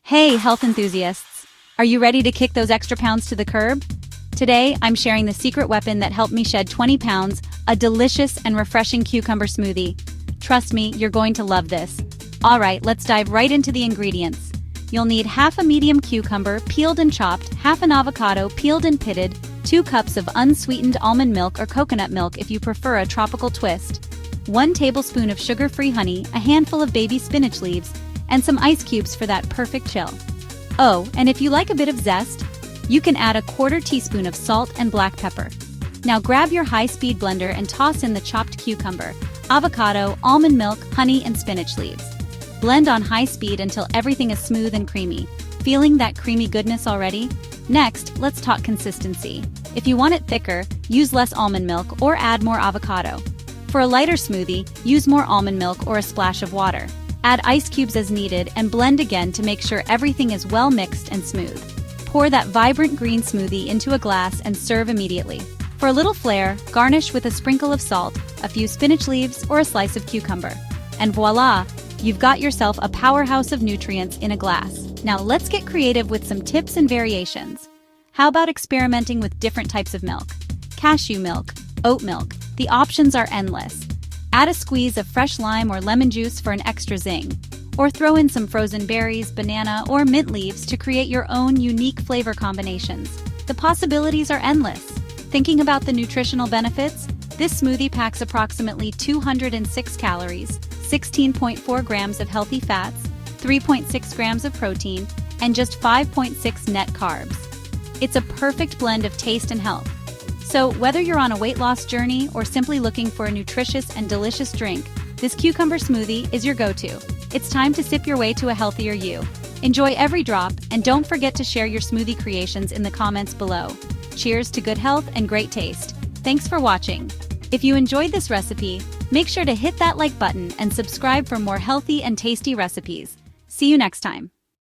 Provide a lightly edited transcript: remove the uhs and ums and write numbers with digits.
Hey, health enthusiasts! Are you ready to kick those extra pounds to the curb? Today, I'm sharing the secret weapon that helped me shed 20 pounds, a delicious and refreshing cucumber smoothie. Trust me, you're going to love this. Alright, let's dive right into the ingredients. You'll need half a medium cucumber, peeled and chopped, half an avocado, peeled and pitted, 2 cups of unsweetened almond milk or coconut milk if you prefer a tropical twist, 1 tablespoon of sugar-free honey, a handful of baby spinach leaves, and some ice cubes for that perfect chill. Oh, and if you like a bit of zest, you can add a 1/4 teaspoon of salt and black pepper. Now grab your high-speed blender and toss in the chopped cucumber, avocado, almond milk, honey, and spinach leaves. Blend on high speed until everything is smooth and creamy. Feeling that creamy goodness already? Next, let's talk consistency. If you want it thicker, use less almond milk or add more avocado. For a lighter smoothie, use more almond milk or a splash of water. Add ice cubes as needed and blend again to make sure everything is well mixed and smooth. Pour that vibrant green smoothie into a glass and serve immediately. For a little flair, garnish with a sprinkle of salt, a few spinach leaves, or a slice of cucumber. And voila! You've got yourself a powerhouse of nutrients in a glass. Now let's get creative with some tips and variations. How about experimenting with different types of milk? Cashew milk, oat milk, the options are endless. Add a squeeze of fresh lime or lemon juice for an extra zing. Or throw in some frozen berries, banana, or mint leaves to create your own unique flavor combinations. The possibilities are endless. Thinking about the nutritional benefits? This smoothie packs approximately 206 calories, 16.4 grams of healthy fats, 3.6 grams of protein, and just 5.6 net carbs. It's a perfect blend of taste and health. So whether you're on a weight loss journey or simply looking for a nutritious and delicious drink, this cucumber smoothie is your go-to. It's time to sip your way to a healthier you. Enjoy every drop, and don't forget to share your smoothie creations in the comments below. Cheers to good health and great taste. Thanks for watching. If you enjoyed this recipe, make sure to hit that like button and subscribe for more healthy and tasty recipes. See you next time.